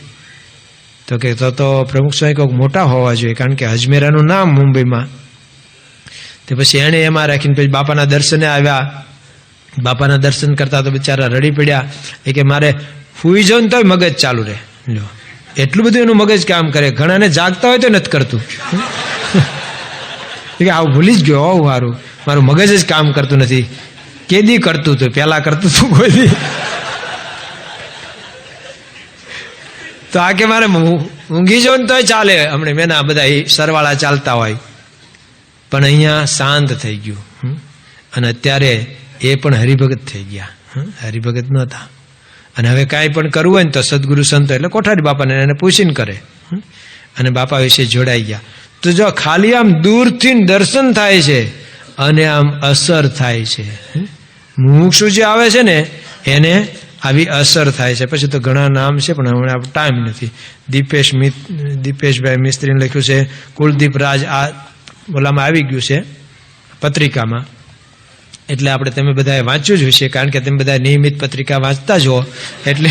[SPEAKER 1] તો કે તો પ્રમુખ સ્વામી કોઈક મોટા હોવા જોઈએ, કારણ કે અજમેરાનું નામ મુંબઈમાં. તે પછી એણે એમાં રાખીને પછી બાપાના દર્શને આવ્યા. બાપાના દર્શન કરતા તો બિચારા રડી પડ્યા. એ કે મારે સૂઈ જાઉં ને તોય મગજ ચાલુ રહે. લો એટલું બધું એનું મગજ કામ કરે. ઘણાને જાગતા હોય તો નથી કરતું. આવું ભૂલી જ ગયો, હોવું સારું, મારું મગજ જ કામ કરતું નથી. કેદી કરતું હતું? પહેલા કરતું હતું કોઈ દી? તો આ કે મારે ઊંઘી જાઉં ને તોય ચાલે. હમણાં મેના બધા સરવાળા ચાલતા હોય, પણ અહીંયા શાંત થઈ ગયું. અને અત્યારે એ પણ હરિભગત થઈ ગયા. હરિભગત નહોતા. અને હવે કાંઈ પણ કરવું હોય ને તો સદગુરુ સંતો એટલે કોઠારી બાપાને એને પૂછીને કરે. અને બાપા વિશે જોડાઈ ગયા. તો જો ખાલી આમ દૂરથી દર્શન થાય છે અને આમ અસર થાય છે. મુમુક્ષુ જે આવે છે ને એને આવી અસર થાય છે. પછી તો ઘણા નામ છે પણ હમણાં ટાઈમ નથી. દીપેશભાઈ મિસ્ત્રીને લખ્યું છે. કુલદીપ રાજ આ ઓલામાં આવી ગયું છે પત્રિકામાં. એટલે આપણે તમે બધાએ વાંચ્યું જ હશે, કારણ કે તમે બધા નિયમિત પત્રિકા વાંચતા જ હો. એટલે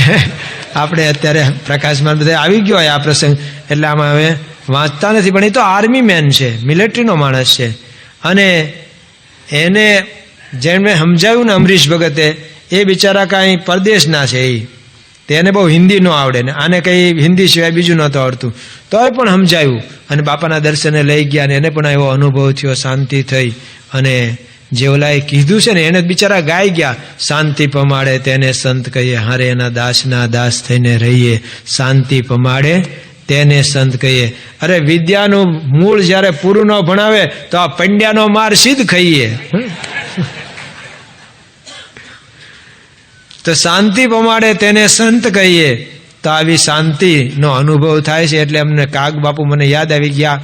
[SPEAKER 1] આપણે અત્યારે પ્રકાશમાં બધા આવી ગયો હોય આ પ્રસંગ, એટલે આમાં હવે વાંચતા નથી. પણ એ તો આર્મી મેન છે, મિલિટરીનો માણસ છે. અને એને જેણે સમજાવ્યું ને અમરીશ ભગતે, એ બિચારા કાંઈ પરદેશના છે. તેને બહુ હિન્દી ન આવડે ને આને કંઈ હિન્દી સિવાય બીજું નહોતું આવડતું, તોય પણ સમજાવ્યું. અને બાપાના દર્શને લઈ ગયા ને એને પણ એવો અનુભવ થયો, શાંતિ થઈ. અને જે ઓલાએ કીધું છે ને એને બિચારા ગાઈ ગયા. શાંતિ પમાડે તેને સંત કહીએ, હારે એના દાસના દાસ થઈને રહીએ. શાંતિ પમાડે તેને સંત કહીએ. અરે વિદ્યાનું મૂળ જ્યારે પૂરું ન ભણાવે તો આ પંડ્યાનો માર સિદ્ધ ખાઈએ. તો શાંતિ પમાડે તેને સંત કહીએ. તો આવી શાંતિનો અનુભવ થાય છે. એટલે અમને કાગ બાપુ મને યાદ આવી ગયા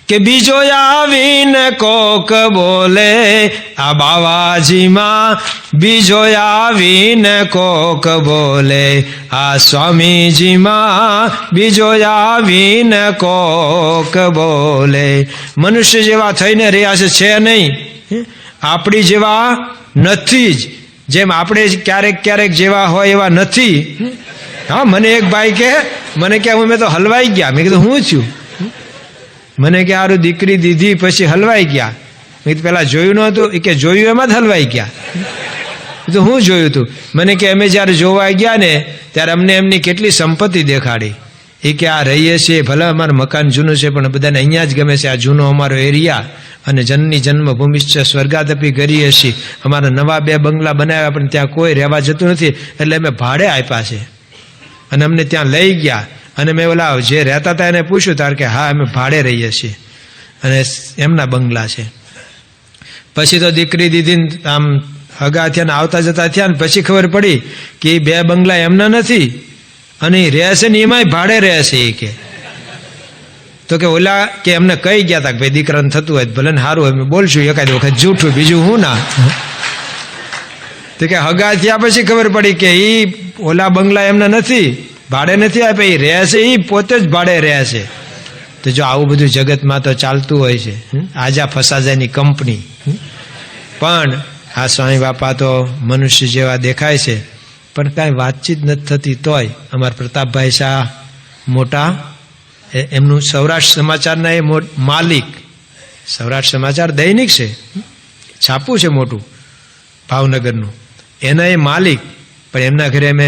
[SPEAKER 1] કે બીજો આવીને કોક બોલે આ બાવાજીમાં, બીજો આવીને કોક બોલે આ સ્વામીજીમાં, બીજો આવીને કોક બોલે. મનુષ્ય જેવા થઈને રહ્યા છે નહીં, આપણી જેવા નથી જ. જેમ આપણે ક્યારેક ક્યારેક જેવા હોય એવા નથી. હા, મને એક ભાઈ કે મેં તો હલવાઈ ગયા. મેં કીધું હું છું? મને કે સારું દીકરી દીધી પછી હલવાઈ ગયા. મેં કીધું પેલા જોયું નહોતું? એ કે જોયું એમાં જ હલવાઈ ગયા. તો હું જોયું હતું? મને કે અમે જ્યારે જોવા ગયા ને ત્યારે અમને એમની કેટલી સંપત્તિ દેખાડી. એ કે આ રહીએ છીએ, ભલે અમારું મકાન જૂનું છે પણ બધાને અહીંયા જ ગમે છે, આ જૂનો અમારો એરિયા, અને જનની જન્મભૂમિ છે સ્વર્ગાદપી કરીએ છીએ. અમારા નવા 2 બંગલા બનાવ્યા પણ ત્યાં કોઈ રહેવા જતું નથી, એટલે અમે ભાડે આપ્યા છે. અને અમને ત્યાં લઈ ગયા, અને મેં ઓલા જે રહેતા હતા એને પૂછ્યું તાર કે હા અમે ભાડે રહીએ છીએ, અને એમના બંગલા છે. પછી તો દીકરી દીદીને આમ હગા થયા ને આવતા જતા થયા ને પછી ખબર પડી કે એ 2 બંગલા એમના નથી, અને એ રહે છે ને એમાંય ભાડે રહે છે. એ કે તો કે ઓલા કે એમને કહી ગયા હતા કે ભાઈ દીકરાને થતું હોય ભલે ને સારું હોય બોલશું એકાદ વખત જૂઠું, બીજું હું ના. તો કે હગા થયા પછી ખબર પડી કે એ ઓલા બંગલા એમના નથી, ભાડે નથી આપ્યા, એ રહે છે, એ પોતે જ ભાડે રહે છે. તો જો આવું બધું જગતમાં તો ચાલતું હોય છે. આજા ફસાજાની કંપની. પણ આ સ્વામી બાપા તો મનુષ્ય જેવા દેખાય છે, પણ કાંઈ વાતચીત નથી થતી. તોય અમારા પ્રતાપભાઈ શાહ મોટા, એમનું સૌરાષ્ટ્ર સમાચારના એ માલિક, સૌરાષ્ટ્ર સમાચાર દૈનિક છે, છાપું છે મોટું ભાવનગરનું, એના એ માલિક. પણ એમના ઘરે અમે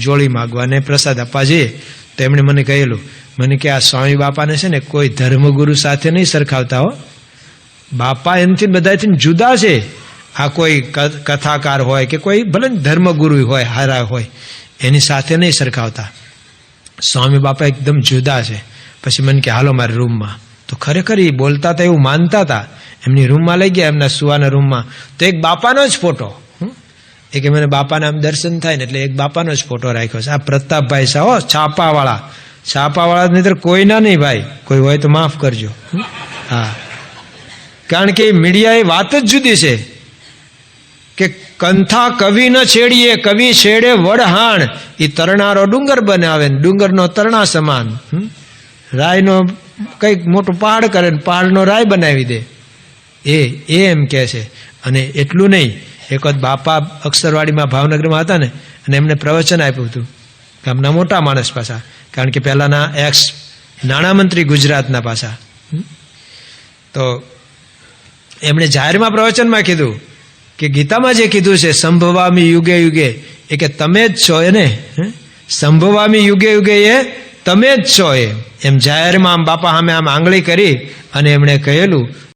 [SPEAKER 1] જોડી માગવા ને પ્રસાદ આપવા જઈએ તો એમણે મને કહેલું, મને કે આ સ્વામી બાપાને છે ને કોઈ ધર્મગુરુ સાથે નહીં સરખાવતા હો, બાપા એમથી બધાથી જુદા છે. આ કોઈ કથાકાર હોય કે કોઈ ભલે ધર્મગુરુ હોય, હારા હોય, એની સાથે નહીં સરખાવતા. સ્વામી બાપા એકદમ જુદા છે. પછી મને કે હાલો મારા રૂમમાં. તો ખરેખર એ બોલતા હતા એવું માનતા હતા. એમની રૂમમાં લઈ ગયા, એમના સુવાના રૂમમાં. તો એક બાપાનો જ ફોટો, એ કે મને બાપાના આમ દર્શન થાય ને એટલે એક બાપાનો જ ફોટો રાખ્યો છે. આ પ્રતાપભાઈ શાહ, છાપાવાળા નહીં કોઈના નહીં ભાઈ, કોઈ હોય તો માફ કરજો. હા, કારણ કે મીડિયા એ વાત જ જુદી છે કે કંથા કવિ ન છેડીએ, કવિ છેડે વડહાણ, એ તરણારો ડુંગર બનાવે ને ડુંગરનો તરણા સમાન. રાયનો કંઈક મોટું પહાડ કરે ને પહાડનો રાય બનાવી દે, એ એમ કહે છે. અને એટલું નહીં, એક વખત બાપા અક્ષરવાડીમાં ભાવનગરમાં હતા ને, અને એમને પ્રવચન આપ્યું હતું, ગામના મોટા માણસ પાછા, કારણ કે પહેલાના એક્સ નાણામંત્રી ગુજરાતના પાછા. તો એમણે જાહેરમાં પ્રવચનમાં કીધું કે ગીતામાં જે કીધું છે સંભવામી યુગે યુગે, એ કે તમે જ છો એને, સંભવામી યુગે યુગે એ તમે જ છો. એમ જાહેરમાં આમ બાપા સામે આમ આંગળી કરી અને એમણે કહેલું